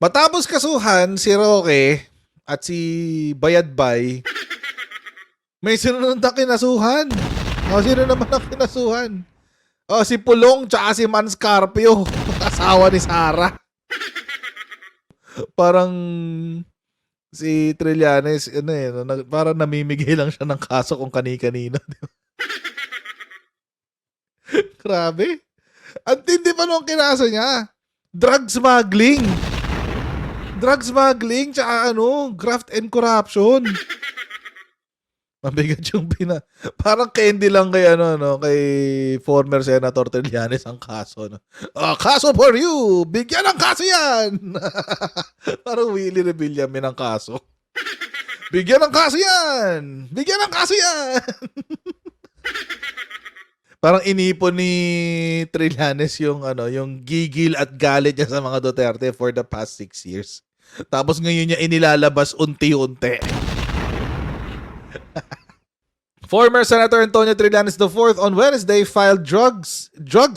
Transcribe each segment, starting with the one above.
Matapos kasuhan si Roque at si Bayadbay, may sinunod na kinasuhan. Sino naman ang kinasuhan? Si Pulong tsaka si Man Scarpio, asawa ni Sarah. Parang si Trillanes, parang namimigay lang siya ng kaso kung kani-kanino. Grabe. Ang tindi pa nung kinaso niya. Drug smuggling. Drug smuggling tsaka graft and corruption. Mabigat yung parang candy lang kay kay former Senator Trillanes ang kaso. Kaso for you! Bigyan ng kaso yan! Parang Willie Revillamin ang kaso. Bigyan ng kaso yan! Bigyan ng kaso yan! Parang inipon ni Trillanes yung gigil at galit niya sa mga Duterte for the past 6 years. Tapos ngayon niya inilalabas unti-unti. Former Senator Antonio Trillanes IV on Wednesday filed drug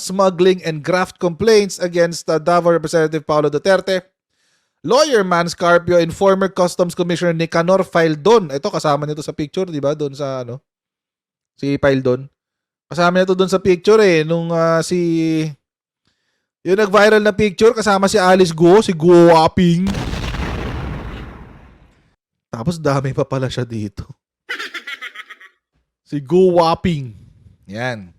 smuggling and graft complaints against Davao Representative Paulo Duterte. Lawyer Man Scarpio and former Customs Commissioner Nicanor Faildon. Ito kasama nito sa picture, di ba? Doon sa si Faildon. Kasama nito doon sa picture nung yung nag-viral na picture kasama si Alice Guo, si Guo Waping. Tapos dami pa pala siya dito. Si Guo Waping. Yan.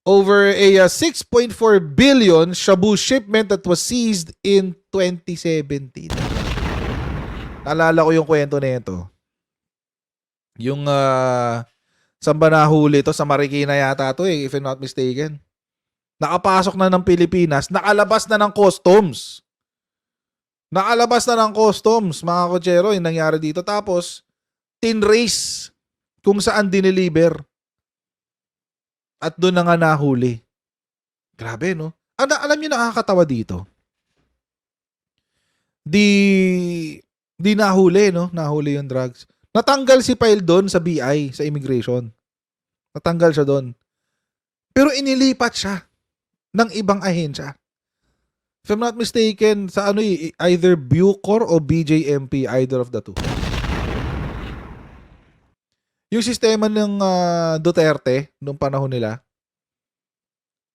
Over a 6.4 billion shabu shipment that was seized in 2017. Naalala ko yung kwento nito. Yung saan ba nahuli ito? Sa Marikina yata ito if I'm not mistaken. Nakapasok na ng Pilipinas, nakalabas na ng customs. Nakalabas na ng customs, mga kotsero, yung nangyari dito. Tapos, tinrace kung saan dineliver. At doon na nga nahuli. Grabe, no? Alam niyo nakakatawa dito. Di nahuli, no? Nahuli yung drugs. Natanggal si Pyle doon sa BI, sa immigration. Natanggal siya doon. Pero inilipat siya ng ibang ahensya. If I'm not mistaken, sa either Bucor o BJMP, either of the two. Yung sistema ng Duterte nung panahon nila,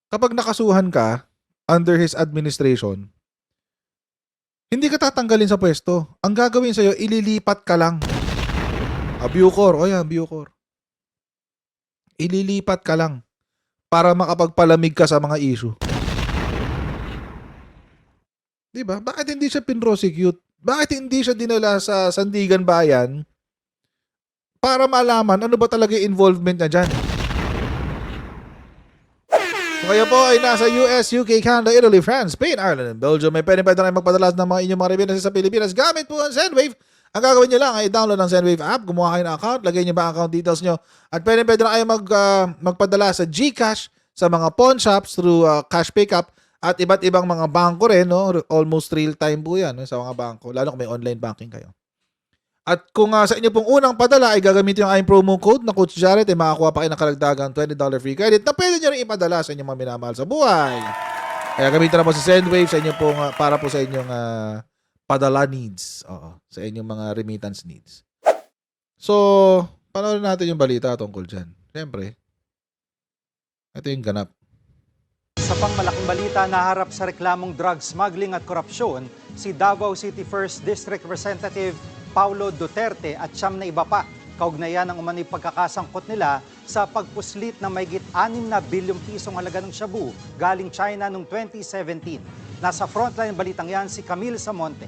kapag nakasuhan ka under his administration, hindi ka tatanggalin sa pwesto. Ang gagawin sa'yo, ililipat ka lang. Bucor. Bucor. Ililipat ka lang para makapagpalamig ka sa mga issue. Diba? Bakit hindi siya pinrosecute? Bakit hindi siya dinala sa Sandigan Bayan para malaman ano ba talaga yung involvement niya dyan? Kung kayo po ay nasa US, UK, Canada, Italy, France, Spain, Ireland, and Belgium, may pwede kayo magpadala ng mga inyong mga remittance sa Pilipinas gamit po ang Sendwave. Ang gagawin nyo lang ay download ang Sendwave app, gumawa kayo ng account, lagay nyo ba ang account details nyo, at pwede na kayo magpadala sa GCash, sa mga pawn shops through cash pickup, at iba't ibang mga bangko rin, no? Almost real time po yan sa mga bangko, lalo kung may online banking kayo. At kung sa inyo pong unang padala ay gagamitin yung aking promo code na Coach Jared, ay makakuha pa kayo ng karagdagang $20 free credit na pwede nyo rin ipadala sa inyong mga minamahal sa buhay. Kaya gamitin na po si Sendwave sa inyo pong, para po sa inyong padala needs. Sa inyong mga remittance needs. So, panoorin natin yung balita tungkol dyan. Siyempre, ito yung ganap. Sa pangmalaking balita, naharap sa reklamong drug smuggling at korupsyon si Davao City 1st District Representative Paulo Duterte at siyam na iba pa. Kaugnayan ang umano'y pagkakasangkot nila sa pagpuslit na mahigit 6 na bilyong pisong halaga ng shabu galing China noong 2017. Nasa frontline balitang yan si Camille Samonte.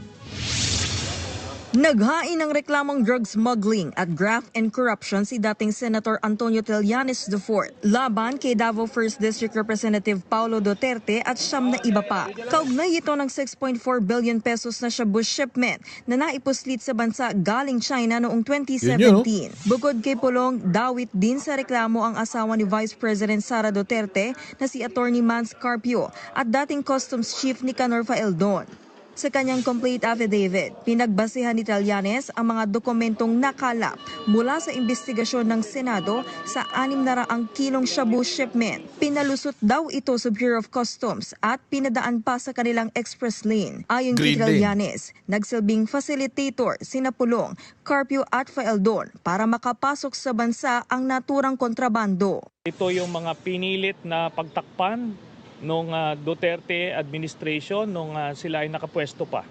Naghain ng reklamong drug smuggling at graft and corruption si dating Senator Antonio Trillanes IV laban kay Davao 1st District Representative Paulo Duterte at siyam na iba pa. Kaugnay ito ng 6.4 billion pesos na shabu shipment na naipuslit sa bansa galing China noong 2017. Bukod kay Pulong, dawit din sa reklamo ang asawa ni Vice President Sara Duterte na si Attorney Man Scarpio at dating Customs Chief Nicanor Faildon. Sa kanyang complete affidavit, pinagbasehan ni Trillanes ang mga dokumentong nakalap mula sa investigasyon ng Senado sa 600 kilong shabu shipment. Pinalusot daw ito sa Bureau of Customs at pinadaan pa sa kanilang express lane. Ayon kay Green lane. Trillanes, nagsilbing facilitator sina Pulong, Carpio at Faeldon para makapasok sa bansa ang naturang kontrabando. Ito yung mga pinilit na pagtakpan nung Duterte administration nung sila ay nakapwesto pa.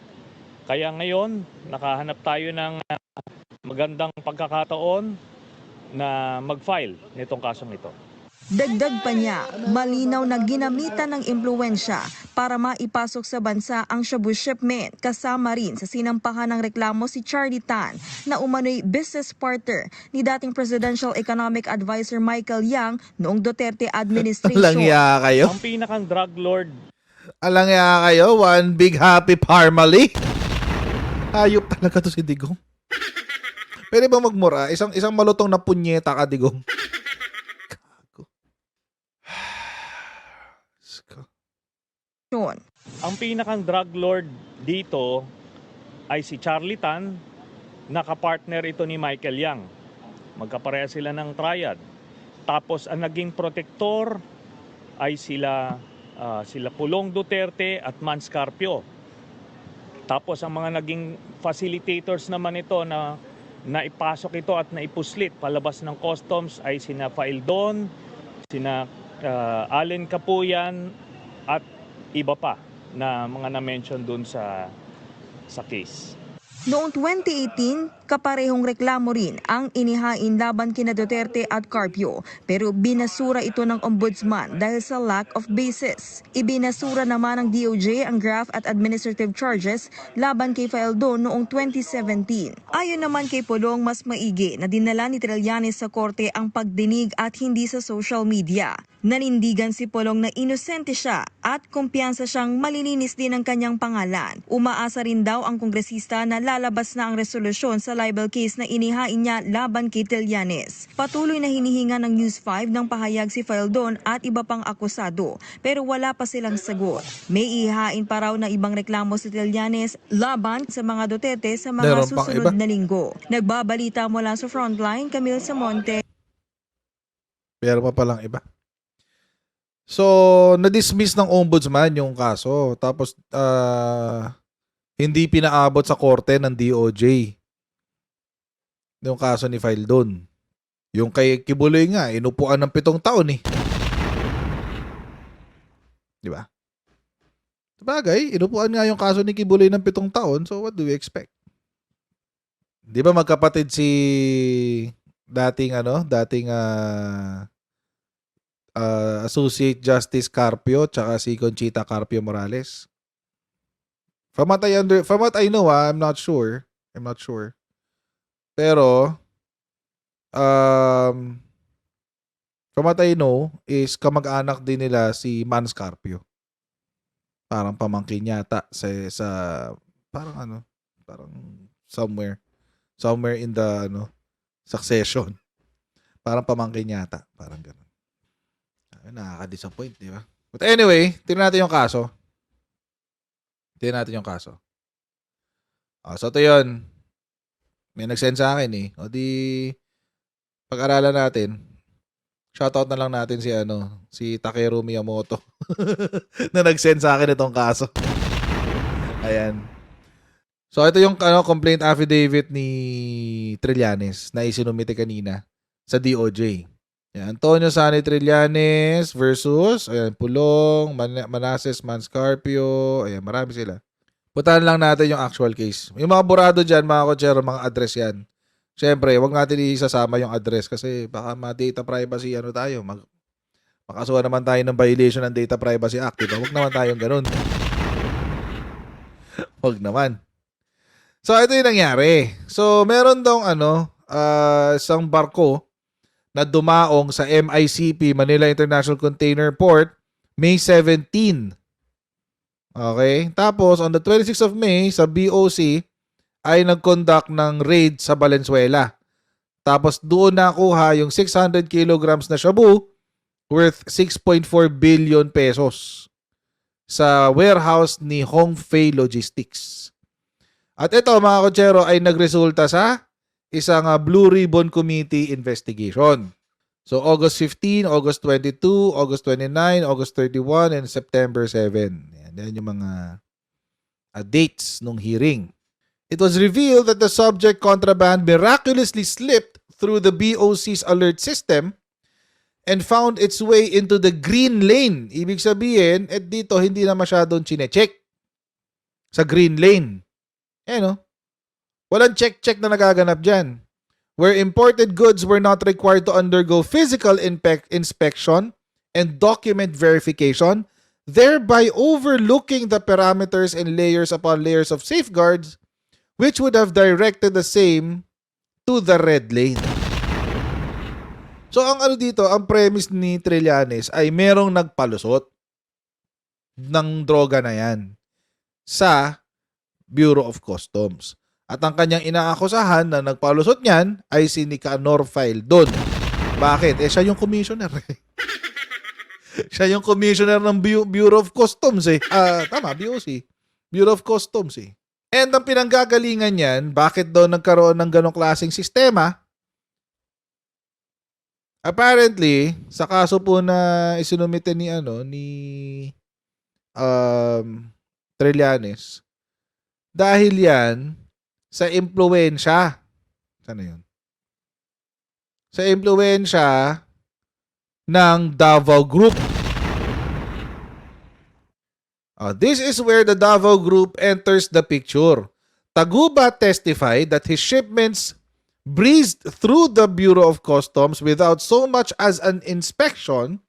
Kaya ngayon, nakahanap tayo ng magandang pagkakataon na mag-file nitong kasong ito. Dagdag pa niya, malinaw na ginamitan ng impluwensya para maipasok sa bansa ang shabu shipment, kasama rin sa sinampahan ng reklamo si Charlie Tan na umano'y business partner ni dating Presidential Economic Advisor Michael Yang noong Duterte administration. Alangya kayo? Ang pinakang drug lord Alangya kayo? One big happy family? Ayop talaga to si Digong. Pwede ba magmura? Isang malutong na punyeta ka, Digong. Gago. Ang pinakang drug lord dito ay si Charlie Tan, nakapartner ito ni Michael Yang. Magkapareha sila ng triad. Tapos ang naging protector ay sila Pulong Duterte at Mans Carpio. Tapos ang mga naging facilitators naman ito na naipasok ito at naipuslit palabas ng customs ay sina Faeldon, sina Allen Capuyan at iba pa na mga na-mention dun sa case. Noong 2018, kaparehong reklamo rin ang inihain laban kina Duterte at Carpio, pero binasura ito ng ombudsman dahil sa lack of basis. Ibinasura naman ng DOJ ang graft at administrative charges laban kay Faeldon noong 2017. Ayon naman kay Pulong, mas maigi na dinala ni Trillanes sa korte ang pagdinig at hindi sa social media. Nanindigan si Pulong na inosente siya at kumpiyansa siyang malilinis din ang kanyang pangalan. Umaasa rin daw ang kongresista na lalabas na ang resolusyon sa libel case na inihain niya laban kay Trillanes. Patuloy na hinihinga ng News 5 ng pahayag si Faeldon at iba pang akusado, pero wala pa silang sagot. May ihain pa raw na ibang reklamo si Trillanes laban sa mga Duterte sa mga Meron pang susunod iba? na linggo. Nagbabalita mula sa Frontline, Camille Samonte. Pero pa palang iba. So, na-dismiss ng ombudsman yung kaso. Tapos, hindi pinaabot sa korte ng DOJ. Yung kaso ni Faeldon. Yung kay Kibuloy nga, inupuan ng 7 taon eh. Di ba? Sabagay, inupuan nga yung kaso ni Kibuloy ng 7 taon. So, what do we expect? Di ba magkapatid si dating Associate Justice Carpio tsaka si Conchita Carpio Morales. From what I know, I'm not sure. Pero from what I know is kamag-anak din nila si Mans Carpio. Parang pamangkin yata sa parang somewhere in the succession. Parang pamangkin yata, parang gano'n. Nakaka-disappoint, di ba? But anyway, tingnan natin yung kaso. So, ito yun. May nag-send sa akin eh. O di, pag-aralan natin. Shoutout na lang natin si Takeru Miyamoto. na nag-send sa akin itong kaso. Ayan. So, ito yung complaint affidavit ni Trillanes na isinumite kanina sa DOJ. Yan, Antonio Sani Trillanes versus Pulong, Manases Mans Carpio. Ayan, marami sila. Putahan lang natin yung actual case. Yung mga burado dyan, mga kotsero, mga address yan. Siyempre, wag natin isasama yung address kasi baka ma-data privacy tayo. Makasuha naman tayo ng violation ng Data Privacy Act. Diba? Wag naman tayong ganun. Wag naman. So, ito yung nangyari. So, meron daw isang barko na dumaong sa MICP, Manila International Container Port, May 17. Okay? Tapos, on the 26th of May, sa BOC, ay nag-conduct ng raid sa Valenzuela. Tapos, doon nakuha yung 600 kilograms na shabu worth 6.4 billion pesos. sa warehouse ni Hongfei Logistics. At ito mga kotsero ay nagresulta sa isang Blue Ribbon Committee investigation. So August 15, August 22, August 29, August 31, and September 7. Yan yung mga dates nung hearing. It was revealed that the subject contraband miraculously slipped through the BOC's alert system and found its way into the green lane. Ibig sabihin, dito hindi na masyadong chinecheck sa green lane. Walang check-check na nagaganap dyan. Where imported goods were not required to undergo physical inspection and document verification, thereby overlooking the parameters and layers upon layers of safeguards which would have directed the same to the red lane. So ang dito, ang premise ni Trillanes ay merong nagpalusot ng droga na yan sa Bureau of Customs. At ang kanyang inaakusahan na nagpalusot niyan ay si Nicanor Faildon. Bakit? Siya yung commissioner. Siya yung commissioner ng Bureau of Customs tama, BOC. Bureau of Customs And ang pinanggagalingan niyan, bakit daw nagkaroon ng ganong klaseng sistema? Apparently, sa kaso po na isinumite ni Trillanes, dahil yan sa impluwensya. Sana yun? Sa impluwensya ng Davao Group. This is where the Davao Group enters the picture. Taguba testified that his shipments breezed through the Bureau of Customs without so much as an inspection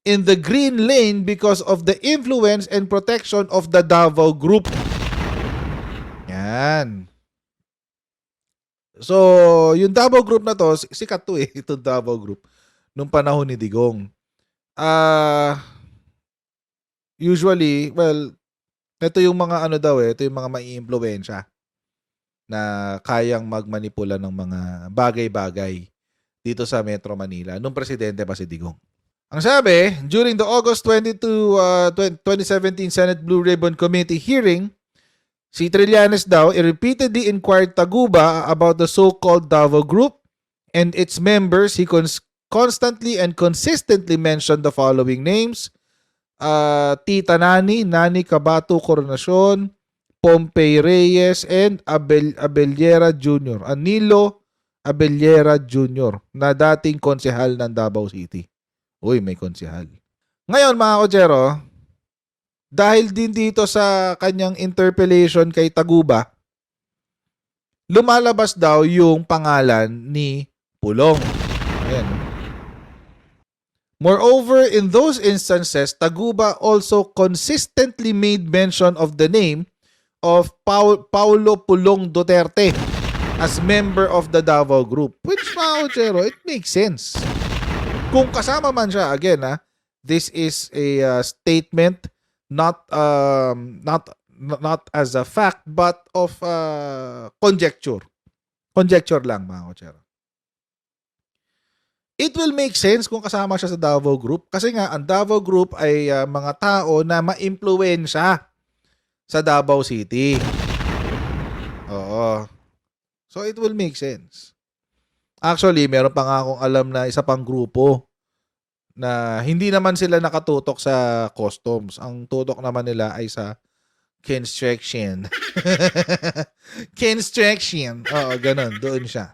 in the green lane because of the influence and protection of the Davao Group. Yan. So, yung Davao Group na to, sikat to itong Davao Group, nung panahon ni Digong. Usually, well, ito yung mga ito yung mga mai-impluwensya na kayang magmanipula ng mga bagay-bagay dito sa Metro Manila nung presidente pa si Digong. Ang sabi, during the August 22, 2017 Senate Blue Ribbon Committee hearing, si Trillanes daw repeatedly inquired Taguba about the so-called Davao Group and its members. He constantly and consistently mentioned the following names: Tita Nani Cabato Coronacion, Pompey Reyes, and Abellera Jr. Anilo Abellera Jr. na dating konsehal ng Davao City. Uy, may konsehal. Ngayon mga kotsero, dahil din dito sa kanyang interpellation kay Taguba, lumalabas daw yung pangalan ni Pulong. Ayan. Moreover, in those instances, Taguba also consistently made mention of the name of Paulo Pulong Duterte as member of the Davao Group. Which, mga kotsero, it makes sense. Kung kasama man siya, again, this is a statement not as a fact, but of conjecture. Conjecture lang, mga kotsero. It will make sense kung kasama siya sa Davao Group kasi nga ang Davao Group ay mga tao na ma-impluwensya sa Davao City. Oo. So it will make sense. Actually, meron pa nga akong alam na isa pang grupo na hindi naman sila nakatutok sa customs. Ang tutok naman nila ay sa construction. Construction. Oo, ganun. Doon siya.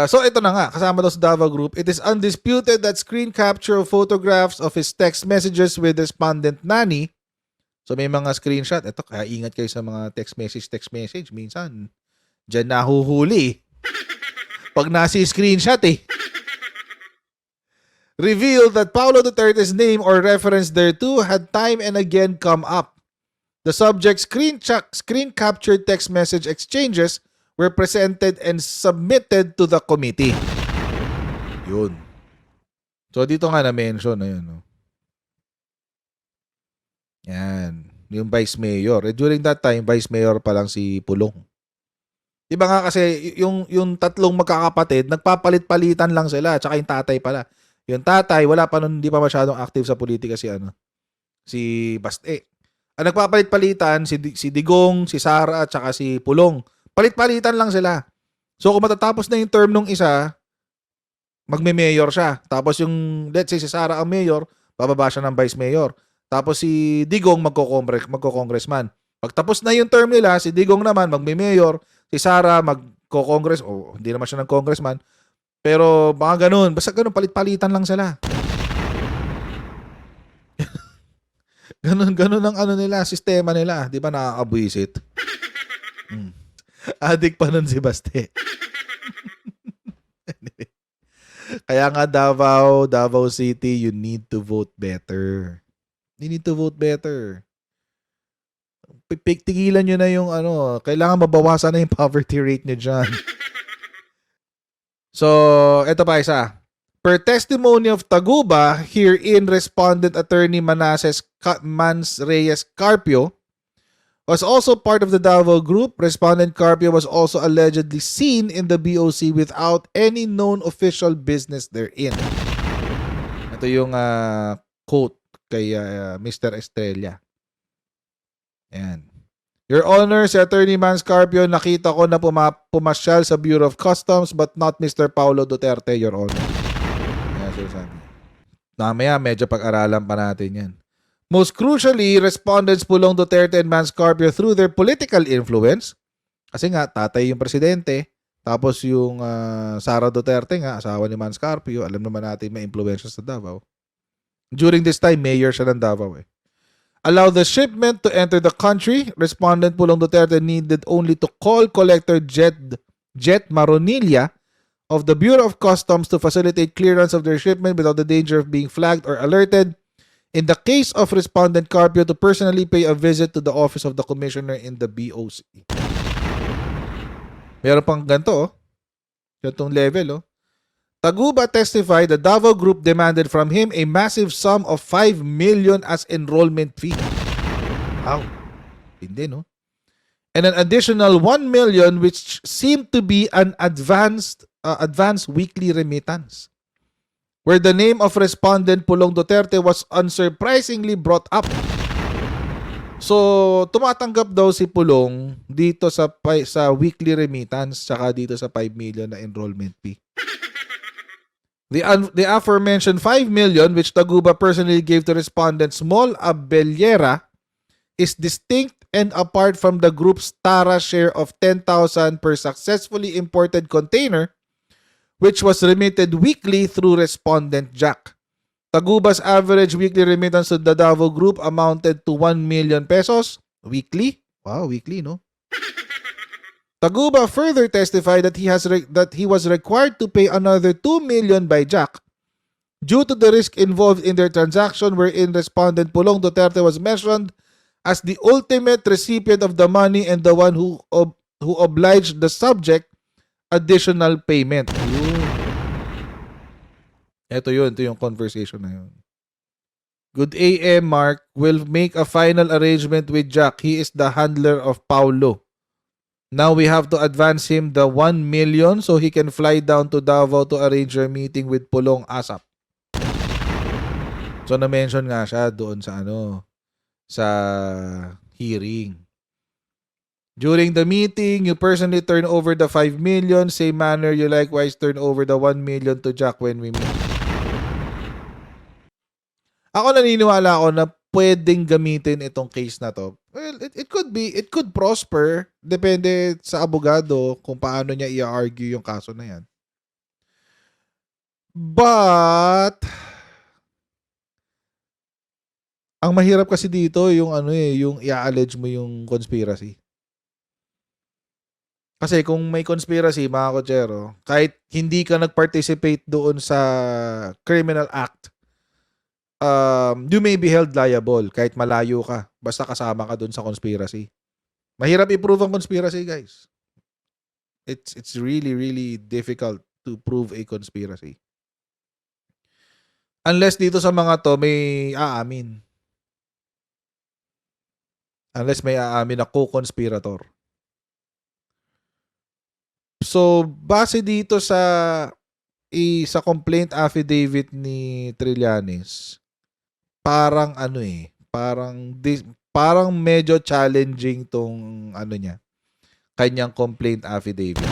So ito na nga, kasama daw sa Davao Group. It is undisputed that screen capture of photographs of his text messages with respondent Nani. So may mga screenshot. Ito, kaya ingat kayo sa mga text message. Minsan, dyan nahuhuli. Pag nasi-screenshot revealed that Paulo Duterte's name or reference thereto had time and again come up. The subject's screen captured text message exchanges were presented and submitted to the committee. Yun. So, dito nga na-mention. Ayun, no? Yan. Yung vice mayor. During that time, vice mayor pa lang si Pulong. Diba nga kasi, yung tatlong magkakapatid, nagpapalit-palitan lang sila. Tsaka yung tatay pala. Yung tatay, wala pa nun, hindi pa masyadong active sa politika si Baste. Ang nagpapalit-palitan si Digong, si Sara at saka si Pulong. Palit-palitan lang sila. So kung matatapos na yung term nung isa, magme-mayor siya. Tapos yung, let's say si Sara ang mayor, bababa siya ng vice mayor. Tapos si Digong magko-congressman. Pag tapos na yung term nila, si Digong naman magme-mayor, si Sara magko-congress, hindi naman siya ng congressman. Pero baka ganun, basta ganun, palit-palitan lang sila. Ganun ang ano nila, sistema nila. Di ba nakakabwisit? Adik pa nun si Baste. Kaya nga Davao City, you need to vote better. You need to vote better. Tigilan nyo na yung ano, kailangan mabawasan na yung poverty rate nyo dyan. So, eto pa isa. Per testimony of Taguba, herein respondent attorney Mans Reyes Carpio was also part of the Davao group. Respondent Carpio was also allegedly seen in the BOC without any known official business therein. Ito yung quote kay Mr. Estrella. Ayan. Your Honor, si Attorney Mans Carpio, nakita ko na pumasyal sa Bureau of Customs but not Mr. Paulo Duterte, Your Honor. Ayan, sinasabi. Mamaya, medyo pag-aralan pa natin yan. Most crucially, respondents Pulong Duterte and Mans Carpio through their political influence, kasi nga, tatay yung presidente, tapos yung Sara Duterte nga, asawa ni Mans Carpio, alam naman natin may influensya sa Davao. During this time, mayor siya ng Davao eh. Allow the shipment to enter the country. Respondent Pulong Duterte needed only to call Collector Jet Maronilla of the Bureau of Customs to facilitate clearance of their shipment without the danger of being flagged or alerted. In the case of Respondent Carpio, to personally pay a visit to the office of the commissioner in the BOC. Meron pang ganito, oh. Ganitong level, oh. Taguba testified the Davao Group demanded from him a massive sum of 5 million as enrollment fee. Wow. Hindi, no? And an additional 1 million which seemed to be an advanced weekly remittance, where the name of respondent Pulong Duterte was unsurprisingly brought up. So, tumatanggap daw si Pulong dito sa weekly remittance saka dito sa 5 million na enrollment fee. The aforementioned 5 million which Taguba personally gave to respondent Small Abellera is distinct and apart from the group's Tara share of 10,000 per successfully imported container which was remitted weekly through respondent Jack. Taguba's average weekly remittance to the Davao Group amounted to 1 million pesos weekly. Wow, weekly, no? Taguba further testified that he was required to pay another 2 million by Jack due to the risk involved in their transaction, wherein respondent Pulong Duterte was mentioned as the ultimate recipient of the money and the one who obliged the subject additional payment. Ito yung conversation na yun. Good AM, Mark. Will make a final arrangement with Jack. He is the handler of Paulo. Now we have to advance him the 1 million so he can fly down to Davao to arrange a meeting with Pulong ASAP. So na-mention nga siya doon sa sa hearing. During the meeting, you personally turn over the 5 million. Same manner, you likewise turn over the 1 million to Jack when we meet. Ako naniniwala ako na pwedeng gamitin itong case na to. Well, it could prosper. Depende sa abogado kung paano niya i-argue yung kaso na yan. But, ang mahirap kasi dito yung yung i-allege mo yung conspiracy. Kasi kung may conspiracy, mga kotsero, kahit hindi ka nag-participate doon sa criminal act, you may be held liable kahit malayo ka. Basta kasama ka dun sa conspiracy. Mahirap i-prove ang conspiracy, guys. It's really, really difficult to prove a conspiracy. Unless dito sa mga to may aamin. Unless may aamin na co-conspirator. So, base dito sa complaint affidavit ni Trillanes, parang parang medyo challenging tong ano niya, kanyang complaint affidavit.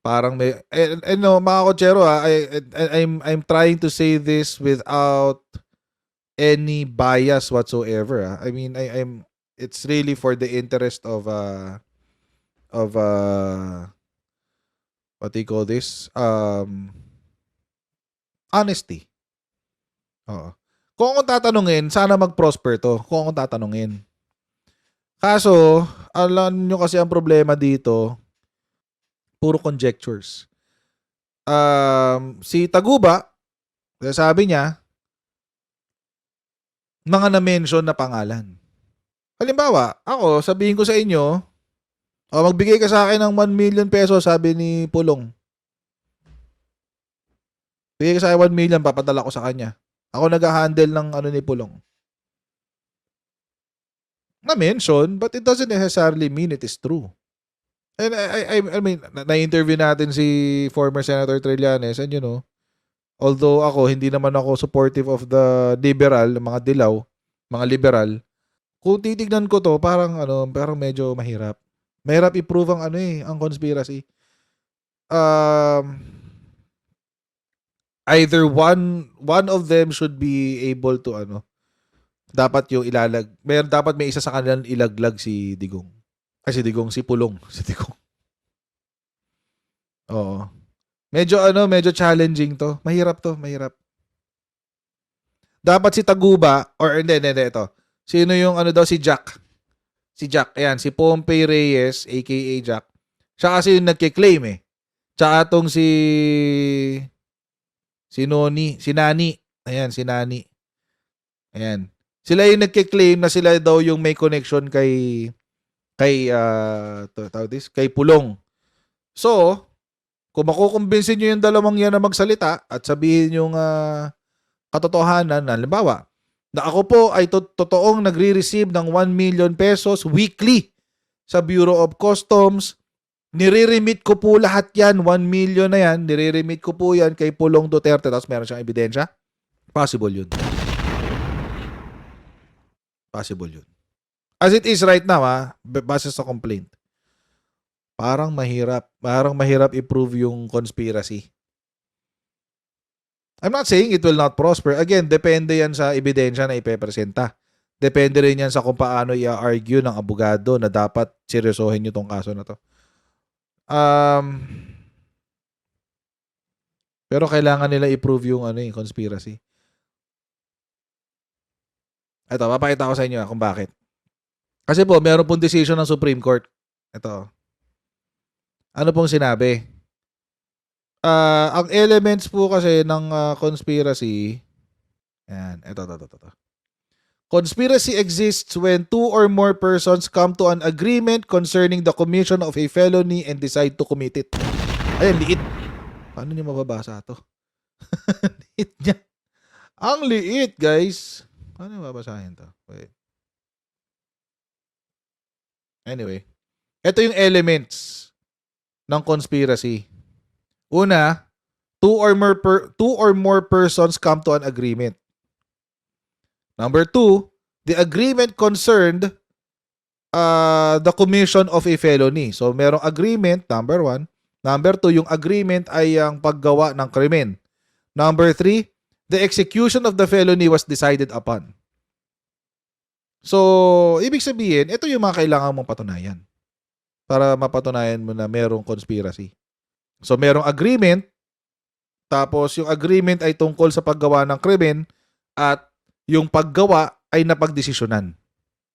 Parang may no, mga kotsero, I'm trying to say this without any bias whatsoever. I mean, I'm it's really for the interest of what do you call this? Honesty. Oo. Kung akong tatanungin, sana mag-prosper to. Kung akong tatanungin. Kaso, alam nyo kasi ang problema dito, puro conjectures. Si Taguba, sabi niya, mga na-mention na pangalan. Halimbawa, ako, sabihin ko sa inyo, magbigay ka sa akin ng 1 million pesos, sabi ni Pulong. Bigay ka sa akin 1 million, papadala ko sa kanya. Ako nag-handle ng ano ni Pulong. Na-mention, but it doesn't necessarily mean it is true. And I mean, na-interview natin si former Senator Trillanes, and you know, although ako, hindi naman ako supportive of the liberal, mga dilaw, mga liberal, kung titignan ko to, parang medyo mahirap. Mahirap i-prove ang ang conspiracy. Either one of them should be able to dapat yung dapat may isa sa kanilang ilaglag si Digong. Ay, si Pulong. Si Digong. Oo. Medyo challenging to. Mahirap to, mahirap. Dapat si Taguba, or hindi, ito. Sino yung si Jack? Si Jack, ayan, si Pompey Reyes, aka Jack. Siya kasi yung nagkiklaim eh. Tsaka tong si Nani. Ayan, si Nani. Ayan. Sila yung nagkiklaim na sila daw yung may connection kay Pulong. So, kung makukumbinsin nyo yung dalawang yan na magsalita at sabihin yung katotohanan, halimbawa, na ako po ay totoong nagre-receive ng 1 million pesos weekly sa Bureau of Customs, nire-remit ko po lahat yan, 1 million na yan, nire-remit ko po yan kay Pulong Duterte, tapos meron siyang ebidensya, possible yun. Possible yun. As it is right now, base sa complaint, parang mahirap i-prove yung conspiracy. I'm not saying it will not prosper. Again, depende yan sa ebidensya na ipepresenta. Depende rin yan sa kung paano i-argue ng abogado na dapat seryosohin nyo tong kaso na to. Pero kailangan nila i-prove yung conspiracy. Ito, papakita ko sa inyo kung bakit. Kasi po, meron pong decision ng Supreme Court. Ito. Ano pong sinabi? Ang elements po kasi ng conspiracy, yan, ito. Conspiracy exists when 2 or more persons come to an agreement concerning the commission of a felony and decide to commit it. Ayan, liit. Paano niyo mababasa to? Liit niya. Ang liit, guys. Paano niyo mababasahin to? Wait. Anyway, ito yung elements ng conspiracy. Una, 2 or more persons come to an agreement. Number 2, the agreement concerned the commission of a felony. So, merong agreement, number 1. Number 2, yung agreement ay ang paggawa ng krimen. Number 3, the execution of the felony was decided upon. So, ibig sabihin, ito yung mga kailangan mong patunayan para mapatunayan mo na merong conspiracy. So, merong agreement, tapos yung agreement ay tungkol sa paggawa ng krimen at yung paggawa ay napagdesisyonan.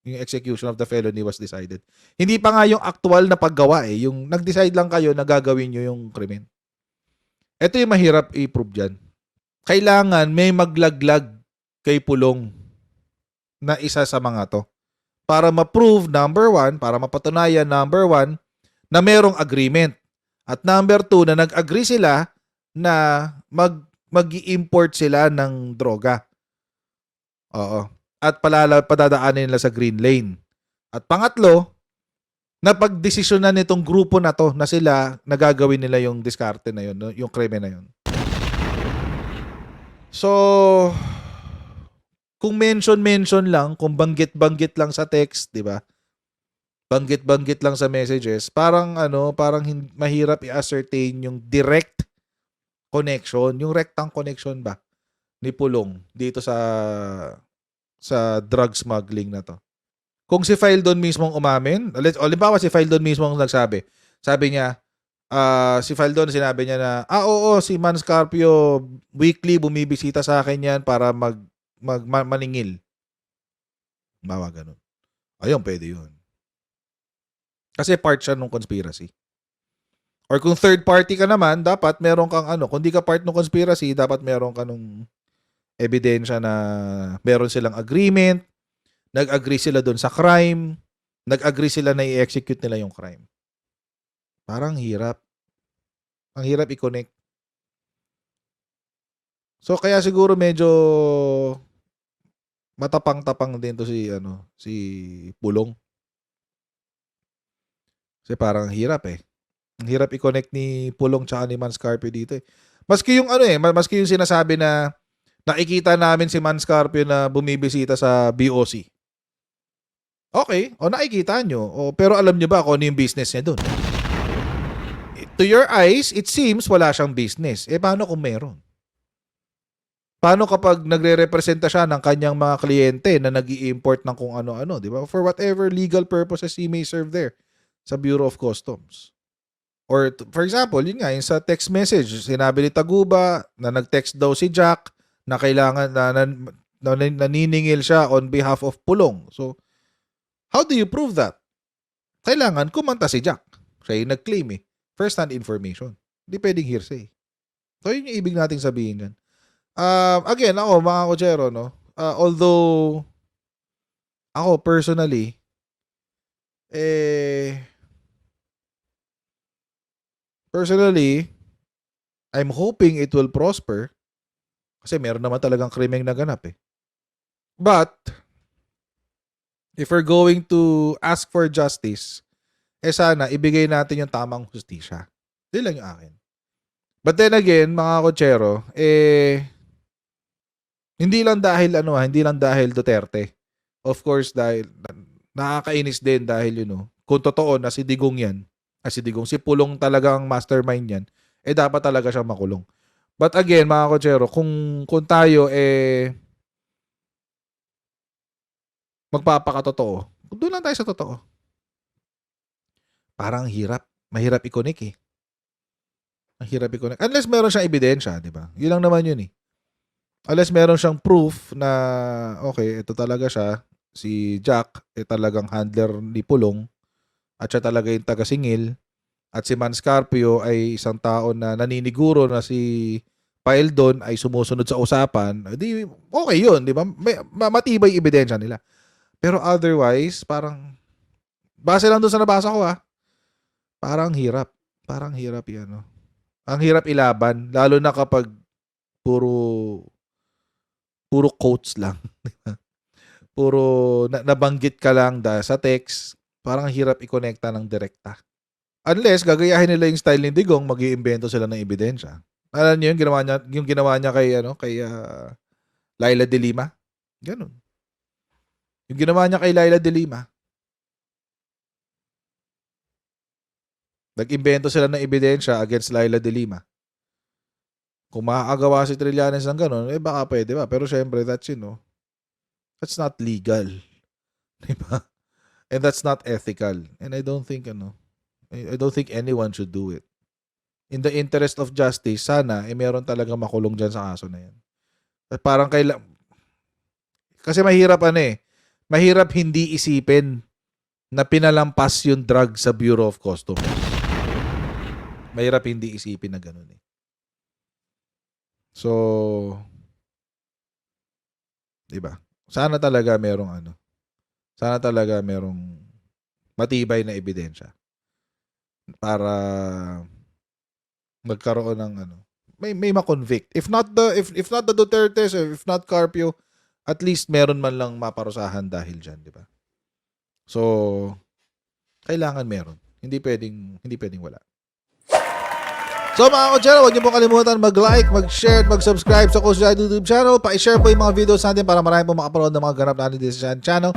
Yung execution of the felony was decided. Hindi pa nga yung actual na paggawa eh. Yung nag-decide lang kayo na gagawin nyo yung krimen. Ito yung mahirap i-prove dyan. Kailangan may maglaglag kay Pulong na isa sa mga to. Para ma-prove, number 1, para mapatunayan, number 1, na merong agreement. At number 2, na nag-agree sila na mag-i-import sila ng droga. Oo. At padadaanin nila sa green lane. At pangatlo, napagdesisyonan nitong grupo na to na sila nagagawin nila yung diskarte na yun, yung krimen na yun. So, kung mention lang, kung banggit lang sa text, 'di ba? Banggit lang sa messages, parang mahirap i-ascertain yung direct connection, yung rectang connection ba ni Pulong dito sa drug smuggling na to. Kung si Fildon mismo ang umamin, halimbawa si Fildon mismo ang nagsabi. Sabi niya, si Fildon sinabi niya na, oo, si Man Scarpio weekly bumibisita sa akin yan para maningil. Bawa ganun. Ayun, pwede yun. Kasi part siya ng conspiracy. Or kung third party ka naman, dapat meron kang kung di ka part ng conspiracy, dapat meron ka nung ebidensya na meron silang agreement, nag-agree sila doon sa crime, nag-agree sila na i-execute nila yung crime. Parang hirap. Ang hirap i-connect. So kaya siguro medyo matapang-tapang din to si Pulong. Kasi parang hirap eh. Ang hirap i-connect ni Pulong tsaka ni Man Scarpio dito eh. Maski yung maski yung sinasabi na nakikita namin si Man Scarpio na bumibisita sa BOC. Okay, nakikita nyo. Pero alam nyo ba kung ano yung business niya doon? To your eyes, it seems wala siyang business. Paano kung meron? Paano kapag nagre-representa siya ng kanyang mga kliyente na nag-i-import ng kung ano-ano, di ba? For whatever legal purposes he may serve there sa Bureau of Customs. Or for example, yun nga, yung sa text message, sinabi ni Taguba na nag-text daw si Jack na kailangan na naniningil siya on behalf of Pulong. So, how do you prove that? Kailangan kumanta si Jack. Siya yung nag-claim eh. First-hand information. Hindi pwedeng hearsay. So, yun yung ibig nating sabihin yan. Again, ako, mga kochero, no? Although, ako personally, I'm hoping it will prosper kasi meron naman talagang krimeng naganap eh. But, if we're going to ask for justice, sana ibigay natin yung tamang hustisya. Hindi lang yung akin. But then again, mga kotsero, hindi lang dahil Duterte. Of course, dahil nakakainis din dahil kung totoo na si Digong yan, si Pulong talagang mastermind yan, dapat talaga siyang makulong. But again, mga kotsero, kung tayo magpapakatotoo, doon lang tayo sa totoo. Parang mahirap i-connect eh. Ang hirap i-connect. Unless meron siyang ebidensya, di ba? Yun lang naman yun eh. Unless meron siyang proof na, okay, ito talaga siya, si Jack, talagang handler ni Pulong, at siya talaga yung taga-singil, at si Man Scarpio ay isang tao na naniniguro na si Fildon ay sumusunod sa usapan, di, okay yun, di ba? Matibay ebidensya nila. Pero otherwise, parang, base lang doon sa nabasa ko parang hirap yan. Ang hirap ilaban, lalo na kapag puro quotes lang. Puro nabanggit ka lang sa text, parang hirap i-connecta ng direkta. Unless gagayahin nila yung style ni Digong, mag-iimbento sila ng ebidensya. Alam niyo yung ginawa niya kay Laila de Lima? Ganun. Yung ginawa niya kay Laila de Lima. Nag-imbento sila ng ebidensya against Laila de Lima. Kung makakagawa si Trillanes ng ganun, baka pwede ba? Pero syempre, that's not legal. Diba? And that's not ethical. And I don't think, I don't think anyone should do it. In the interest of justice, sana, meron talaga makulong dyan sa kaso na yan. At parang kasi mahirap mahirap hindi isipin na pinalampas yung drug sa Bureau of Customs. Mahirap hindi isipin na ganun eh. So, diba? Sana talaga merong matibay na ebidensya para magkaroon ng may ma-convict. If not the Dutertes, if not Carpio, at least meron man lang maparusahan dahil diyan, di ba? So, kailangan meron. Hindi pwedeng wala. So mga kotsero, huwag niyo po kalimutan mag-like, mag-share, at mag-subscribe sa Coach Jai YouTube channel. Pa-share po yung mga videos natin para marami po makapanood ng mga ganap natin dito sa channel.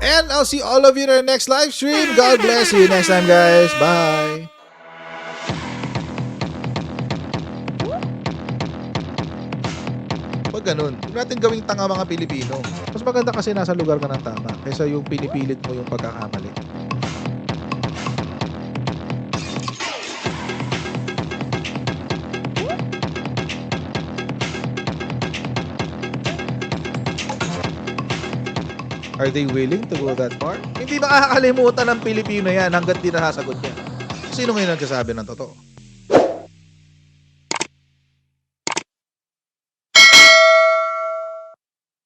And I'll see all of you in our next live stream. God bless you. Next time, guys. Bye. Pag ganun, huwag natin gawing tanga mga Pilipino. Mas maganda kasi nasa lugar ka ng tama kaysa yung pinipilit mo yung pagkakamali. Are they willing to go that far? Hindi makakalimutan ng Pilipino yan hanggat di nasasagot niya. Sino ngayon nagsasabi ng totoo?